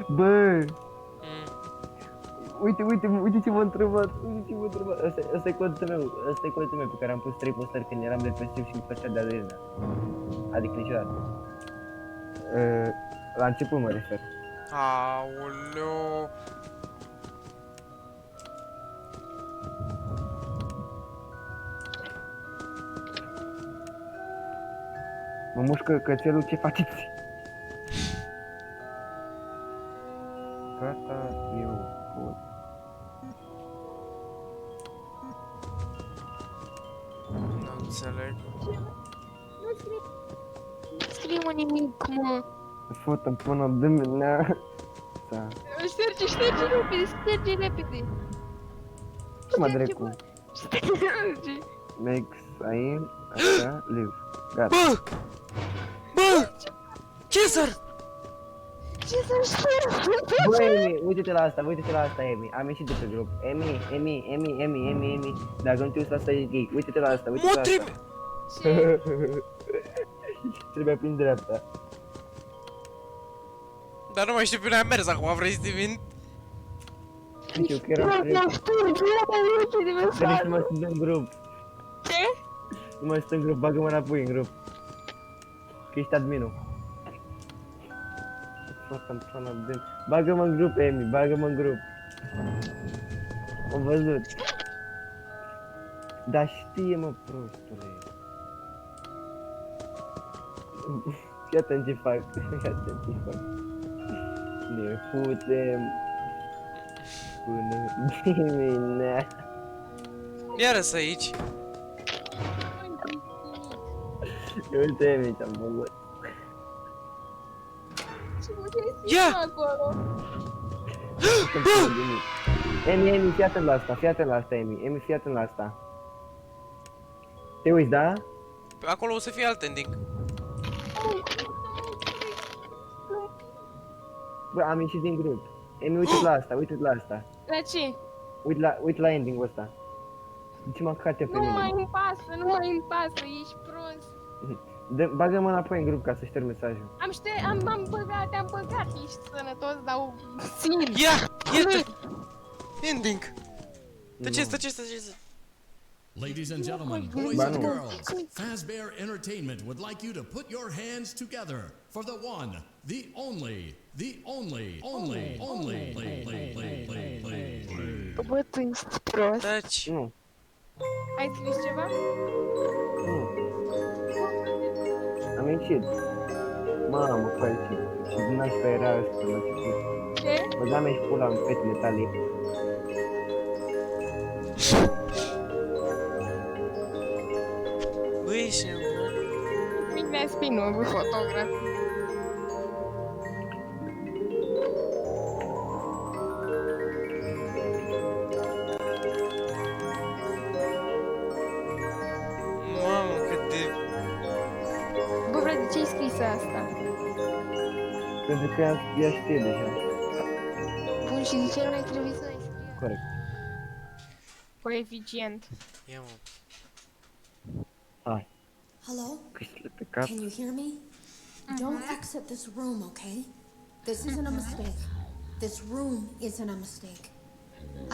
Bă! Uite ce m-a întrebat, Asta e codul meu pe care am pus 3 postări când eram depresiv și îmi făcea de alergia. Adică niciodată. La început mă refer. Aoleu. Mă mușcă cățelul, ce faceți? Gata, eu pot. Nu înțeleg. Nu scriu nimic, mă. Fotă-mi până dimineața. Șterge repede. Ce mă dracu? Șterge. Make sign, așa, live. Gata. Bă! Cezar! Ce să șterg? Bă, Emi, uite-te la asta, Emi. Am ieșit de pe grup. Emi. Dacă nu te uiți la asta, e gay. Uite-te la asta, Mă trebuie! Trebuia prin dreapta. Dar nu mai știu pe unde am mers acum, vrei să te mint? Știu că eram Freddy, nu mai sunt în grup. ce? Nu mai sunt în grup, bagă-mă înapoi în grup. Că ești adminul. Bagă-mă în grup, Emi, bagă-mă în grup. Am văzut. Dar știe, mă, prostule. Fii atent ce fac. Ne putem până dimineața. Iară-s aici. Uite, Emi, ce-am făcut. Ia! Emi, fii atent la asta, Emi, fii atent la asta. Te uiți, da? Acolo o să fie alt ending. Bă, am ieșit din grup. Emi, uite-te la asta, La ce? Uite la ending-ul ăsta. De ce m-a căcat pe Nu mine? mai îmi pasă, ești prost. Bagă-mă înapoi în grup ca să șterg mesajul. Am băgat, ești sănătos, dar o țin. Ia! Iată! Ending! Tăceți! Ladies and gentlemen, boys and girls, Fazbear Entertainment would like you to put your hands together for the one, the only. Bă, tu ești prost. Taci! Nu. Ai scris ceva? Nu. Am ieșit. Mamă, păi, și din asta era ăsta la început. Ce? Băgam și pula în fetele tale. Băi, și Mine spinul, fotografie. mamă, cât de... Bă, Freddy, ce-ai scris asta? Pentru că ea știe deja. Bun, și de ce nu ai trebuit să ai scris? Corect. Coeficient. Ia, mă. Hai. Hello? Câștile pe cap. Can you hear me? Don't exit this room, okay? This isn't a mistake. This room isn't a mistake.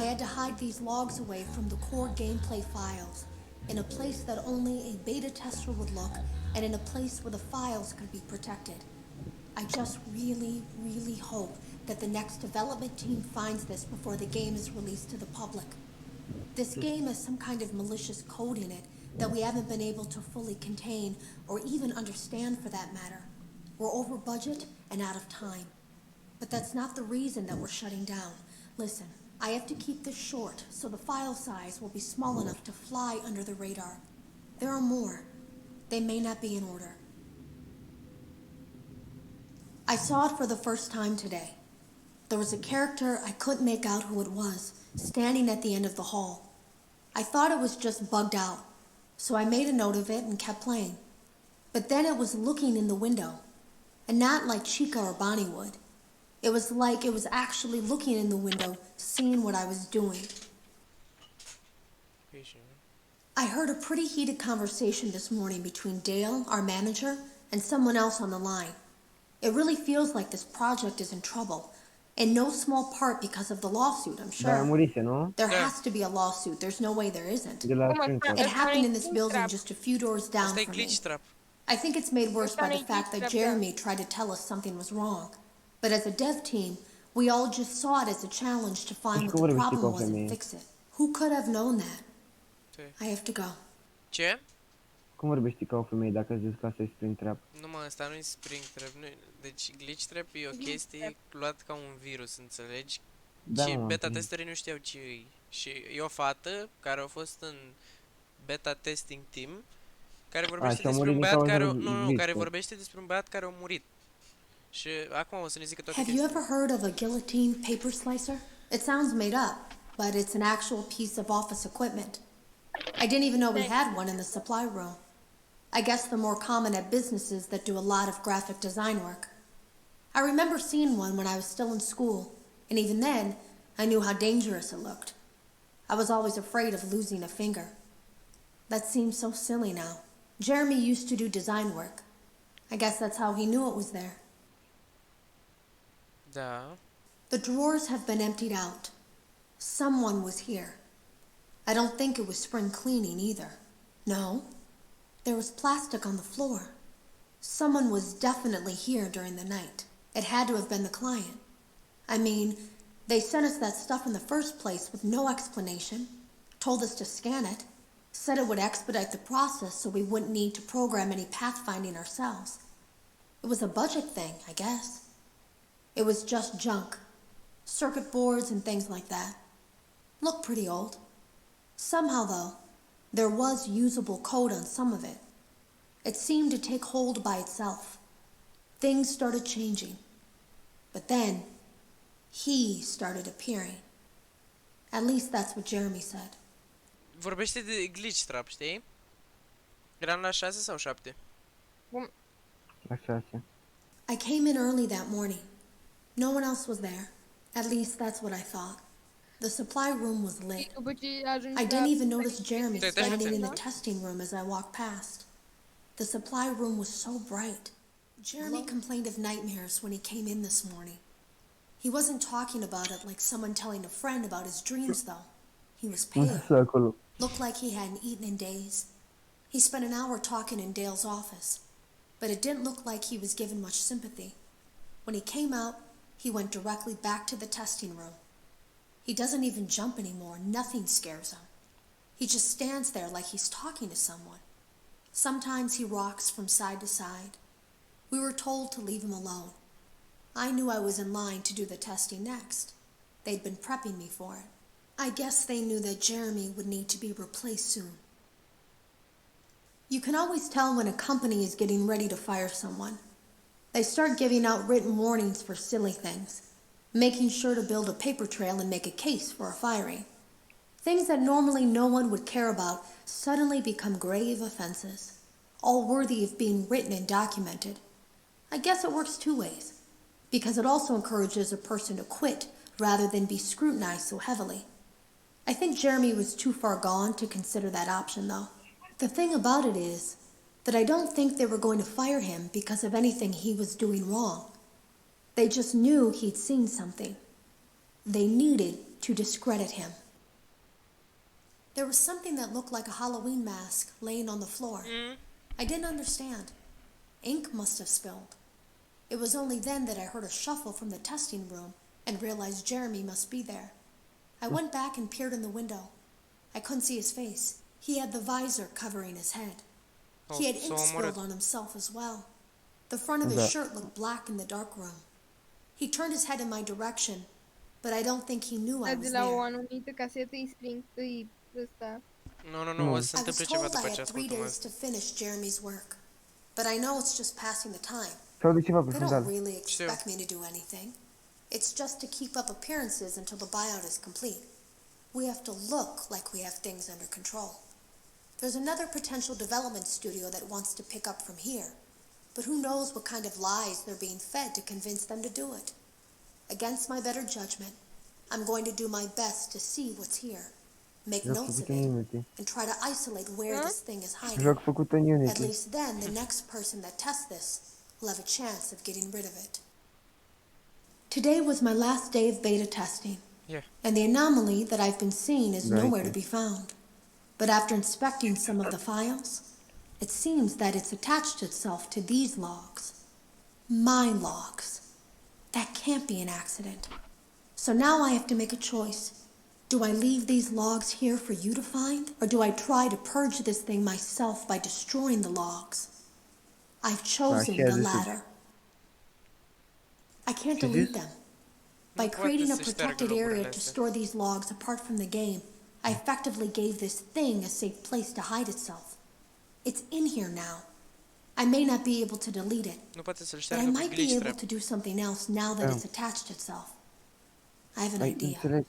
I had to hide these logs away from the core gameplay files, in a place that only a beta tester would look, and in a place where the files could be protected. I just really hope that the next development team finds this before the game is released to the public. This game has some kind of malicious code in it that we haven't been able to fully contain or even understand, for that matter. We're over budget and out of time. But that's not the reason that we're shutting down. Listen, I have to keep this short so the file size will be small enough to fly under the radar. There are more. They may not be in order. I saw it for the first time today. There was a character I couldn't make out who it was, standing at the end of the hall. I thought it was just bugged out, so I made a note of it and kept playing. But then it was looking in the window, and not like Chica or Bonnie would. It was like it was actually looking in the window, seeing what I was doing. I heard a pretty heated conversation this morning between Dale, our manager, and someone else on the line. It really feels like this project is in trouble, In no small part because of the lawsuit, I'm Dar sure. murise, nu? There Yeah. has to be a lawsuit. There's no way there isn't. De la Cum Springtrap. It ăsta happened in nu-i this building trap. just a few doors down Asta e from me. glitch trap. I think it's made worse by the Ăsta fact nu-i that glitch trap, Jeremy tried to tell us something was wrong. But as a dev team, we all just saw it as a challenge to find Deci what cum the vorbești problem cu o was and femeie? fix it. Who could have known that? Ce? I have to go. Ce? Cum vorbești ca o femeie dacă zici că asta e Springtrap? Nu mă, asta nu e spring trap. Nu deci glitch trap e o chestie luat ca un virus, înțelegi? Da, Și mă, beta am testerii nu știau ce e. Și e o fată care a fost în beta testing team care vorbește și a despre un murit din băiat cauza care lui nu, Victor. care vorbește despre un băiat care a murit. Și acum o să ne zică toate Have you chestia. ever heard of a guillotine paper slicer? It sounds made up, but it's an actual piece of office equipment. I didn't even know we had one in the supply room. I guess they're more common at businesses that do a lot of graphic design work. I remember seeing one when I was still in school, and even then, I knew how dangerous it looked. I was always afraid of losing a finger. That seems so silly now. Jeremy used to do design work. I guess that's how he knew it was there. Da. The drawers have been emptied out. Someone was here. I don't think it was spring cleaning either. No. There was plastic on the floor. Someone was definitely here during the night. It had to have been the client. I mean, they sent us that stuff in the first place with no explanation, told us to scan it, said it would expedite the process so we wouldn't need to program any pathfinding ourselves. It was a budget thing, I guess. It was just junk. Circuit boards and things like that. Looked pretty old. Somehow, though, there was usable code on some of it. It seemed to take hold by itself. Things started changing. But then, he started appearing. At least that's what Jeremy said. Vorbește de glitch trap, știi? Eram la 6 sau 7? La 6. I came in early that morning. No one else was there. At least that's what I thought. The supply room was lit. După ce ajungi I la- didn't even notice Jeremy Te-ai standing in uitat? the testing room as I walked past. The supply room was so bright. Jeremy complained of nightmares when he came in this morning. He wasn't talking about it like someone telling a friend about his dreams, though. He was pale. Să acolo. Looked like he hadn't eaten in days. He spent an hour talking in Dale's office, but it didn't look like he was given much sympathy. When he came out, he went directly back to the testing room. He doesn't even jump anymore. Nothing scares him. He just stands there like he's talking to someone. Sometimes he rocks from side to side. We were told to leave him alone. I knew I was in line to do the testing next. They'd been prepping me for it. I guess they knew that Jeremy would need to be replaced soon. You can always tell when a company is getting ready to fire someone. They start giving out written warnings for silly things, making sure to build a paper trail and make a case for a firing. Things that normally no one would care about suddenly become grave offenses, all worthy of being written and documented. I guess it works two ways, because it also encourages a person to quit rather than be scrutinized so heavily. I think Jeremy was too far gone to consider that option, though. The thing about it is that I don't think they were going to fire him because of anything he was doing wrong. They just knew he'd seen something. They needed to discredit him. There was something that looked like a Halloween mask laying on the floor. I didn't understand. Ink must have spilled. It was only then that I heard a shuffle from the testing room and realized Jeremy must be there. I went back and peered in the window. I couldn't see his face. He had the visor covering his head. He had ink spilled on himself as well. The front of his shirt looked black in the dark room. He turned his head in my direction, but I don't think he knew I De was la o there. anumită casetă îi spring, îi ăsta. Nu, o să se I was întâmple ceva told după I ce had 3 ascultăm days asta. to finish Jeremy's work, but I know it's just passing the time. Sau de ceva pe They don't fundal. really expect me to do anything. It's just to keep up appearances until the buyout is complete. We have to look like we have things under control. There's another potential development studio that wants to pick up from here, but who knows what kind of lies they're being fed to convince them to do it. Against my better judgment, I'm going to do my best to see what's here, make Joc notes of făcut în it, Unity. and try to isolate where this thing is hiding. Joc făcut în At Unity. least then, the next person that tests this will have a chance of getting rid of it. Today was my last day of beta testing. Yeah. And the anomaly that I've been seeing is Right. nowhere to be found. But after inspecting some of the files, it seems that it's attached itself to these logs. My logs. That can't be an accident. So now I have to make a choice. Do I leave these logs here for you to find? Or do I try to purge this thing myself by destroying the logs? I've chosen share the this latter. I can't This delete is- them. By Nu poate creating a să șteargă protected logurile area to astea. store these logs apart from the game, I effectively gave this thing a safe place to hide itself. It's in here now. I may not be able to delete it, Nu poate să-l but I șteargă cu might be glitch able trap. to do something else now that it's attached itself. I have an Ai idea. înțeles?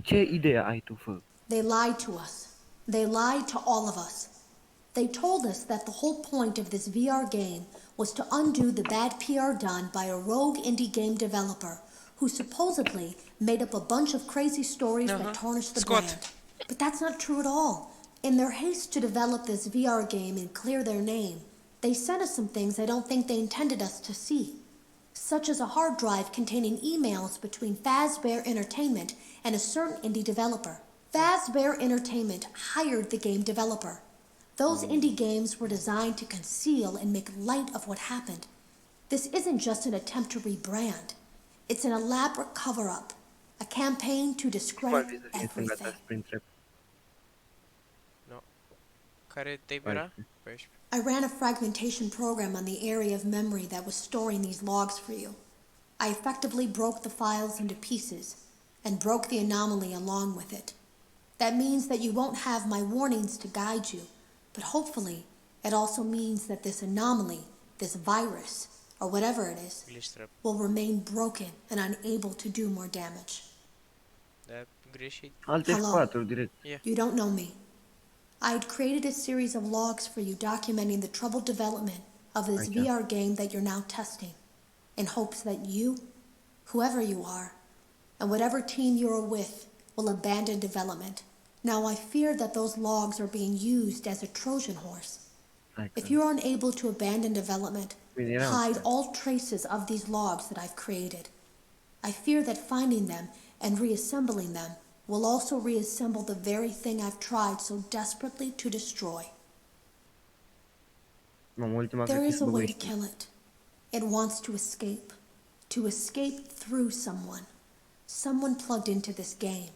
Ce idee ai tu, fă? They lied to us. They lied to all of us. They told us that the whole point of this VR game was to undo the bad PR done by a rogue indie game developer who supposedly made up a bunch of crazy stories that tarnished the Scott. brand. But that's not true at all. In their haste to develop this VR game and clear their name, they sent us some things I don't think they intended us to see, such as a hard drive containing emails between Fazbear Entertainment and a certain indie developer. Fazbear Entertainment hired the game developer. Those indie games were designed to conceal and make light of what happened. This isn't just an attempt to rebrand. It's an elaborate cover-up, a campaign to discredit everything. No. Care tape era? 14. I ran a fragmentation program on the area of memory that was storing these logs for you. I effectively broke the files into pieces and broke the anomaly along with it. That means that you won't have my warnings to guide you, but hopefully it also means that this anomaly, this virus, or whatever it is, Glitch trap. will remain broken and unable to do more damage. Da, greșit. Alte Hello. 4 direct. You don't know me. I had created a series of logs for you documenting the troubled development of this Okay. VR game that you're now testing, in hopes that you, whoever you are, and whatever team you're with, will abandon development. Now I fear that those logs are being used as a Trojan horse. If you are unable to abandon development, hide all traces of these logs that I've created. I fear that finding them and reassembling them will also reassemble the very thing I've tried so desperately to destroy. Mamă, ultima There cred că is se a way to băgăiește. kill it. It wants to escape through someone. Someone plugged into this game.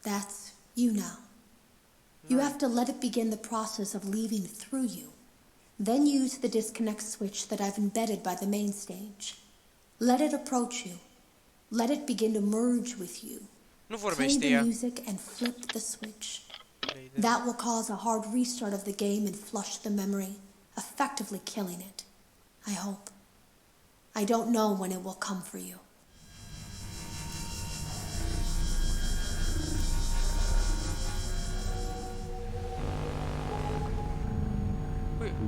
That's you now. You have to let it begin the process of leaving through you. Then use the disconnect switch that I've embedded by the main stage. Let it approach you. Let it begin to merge with you. Nu Play vorbește the ea. music and flip the switch. Play the- That will cause a hard restart of the game and flush the memory, effectively killing it. I hope. I don't know when it will come for you.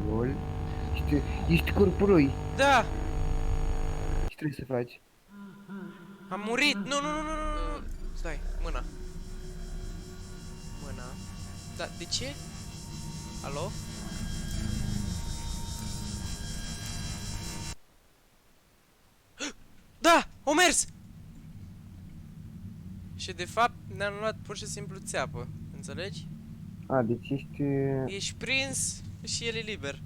LOL. Ești corpului. Da! Ce trebuie să faci? Am murit! Nu, nu, nu, nu, nu, nu! Stai, mâna. Mâna. Da, de ce? Alo? Da! O mers! Și de fapt ne-am luat pur și simplu țeapă. Înțelegi? A, deci ești... Ești prins și el e liber.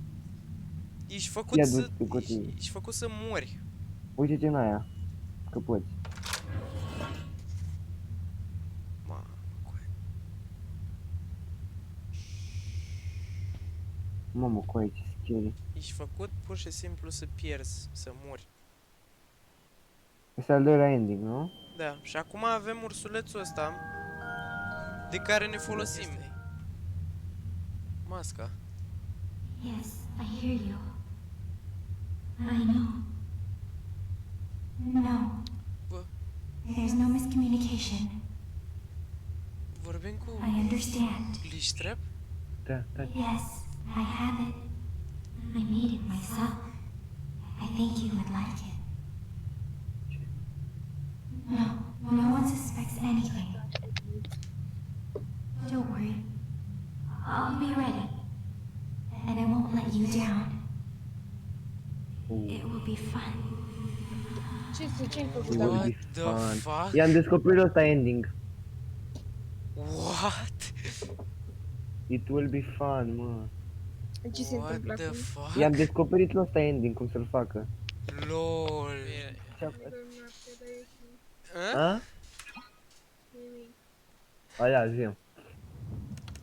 Ești făcut Ia să... du-te cu tine. Ești făcut să mori. Uite-te în aia. Că poți. Mamă, Mamă, cu aici, scary. ești făcut pur și simplu să pierzi, să mori. Ăsta e al doilea ending, nu? Da, și acum avem ursulețul ăsta de care ne folosim. Masca. Yes, I hear you. I know. No. Bă, There's no miscommunication. vorbim cu I understand. glitch trap? Da, da. Yes, I have it. I made it myself. I think you would like it. No, no one suspects anything. Don't worry. I'll be ready. And I won't let you down. It will be fun. Ce-ai făcut, It da? will What be the fun. fuck? I-am descoperit ăsta ending. What? It will be fun, mă. Ce se What întâmplă the acum? I-am fuck? descoperit ăsta ending, cum să-l facă. LOL. A? A? Alea, zi.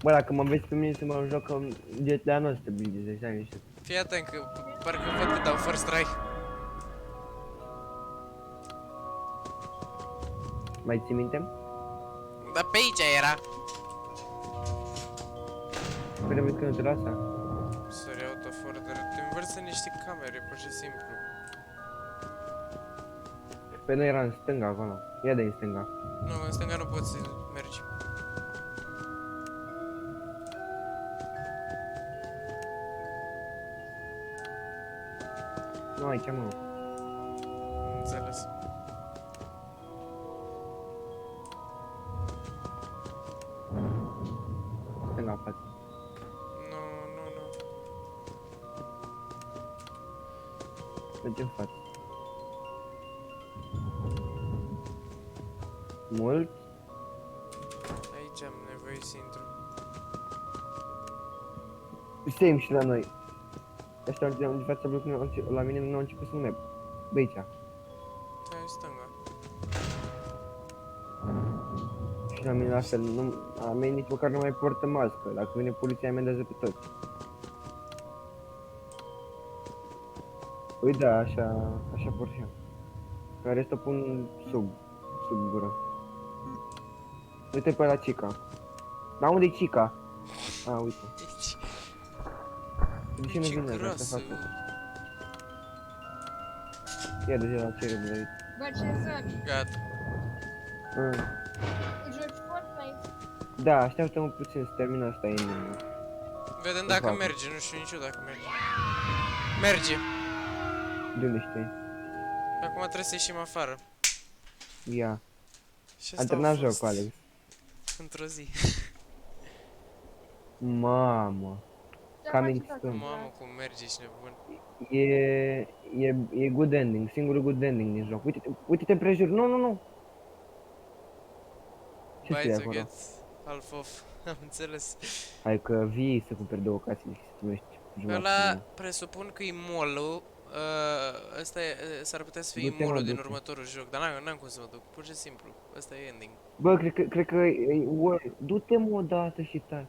Bă, dacă mă vezi pe mine să mă joc în GTA, nu o să te blingi, deci ai niște. Fii atent că parcă văd că dau first try. Mai ții minte? Dar pe aici era. Păi vezi că nu te lasă? Sorry, autoforder. Te învărsă niște camere, pur și simplu. Păi nu era în stânga acolo. Ia de în stânga. Nu, în stânga nu poți să mergi. Nu, aici mă. Înțeles. Stânga în față. Nu, nu, nu. Mergi în față. Mult? Aici am nevoie să intru. Same și la noi. Ăștia de fața blocului la mine nu au început să mă merg. Bă, aici. Stai în stânga. Și la mine la fel, nu, la mine nici măcar nu mai poartă mască. Dacă vine poliția, amendează pe toți. Păi da, așa por fi. Că restul pun sub gură. Uite pe la Cica. Dar unde-i Cica? A, uite. Deci, De ce nu ce vine asta grasă. să facă? Ia de la cerebru de aici. Bă, ce să... Gata. Joci Fortnite? Da, așteaptă-mă puțin să termină asta ending. Vedem Ce dacă fac? merge, nu știu nici eu dacă merge. Merge. De unde știi? Acum trebuie să ieșim afară. Ia. Și Am asta a terminat fost jocul, Alex. într-o zi. Mamă. Coming soon. Mamă, cum merge, ești nebun. E good ending, singurul good ending din joc. Uite-te împrejur, nu. Ce Buy scrie to acolo? get half off. Am înțeles. Hai că vii să cumperi două casele și să primești jumătate. Ăla presupun că e mall-ul. Ăsta s-ar putea să fie Du-te, mă, mall-ul din du-te. următorul joc, dar n-am cum să mă duc, pur și simplu. Ăsta e ending. Bă, cred că e World. Du-te mă odată și taci.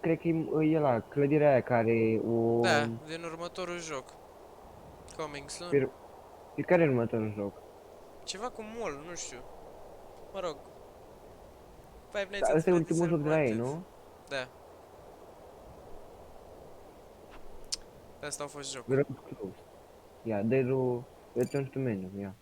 Cred că e la clădirea aia care o... Da, din următorul joc. Coming soon. Pe care e următorul joc? Ceva cu mall, nu știu. Mă rog. Five Nights Da, at ăsta e Freddy's ultimul joc de la ei, Unwanted. nu? Da. Asta au fost jocuri. Ground Close. Ia, dă-i Return to menu, ia.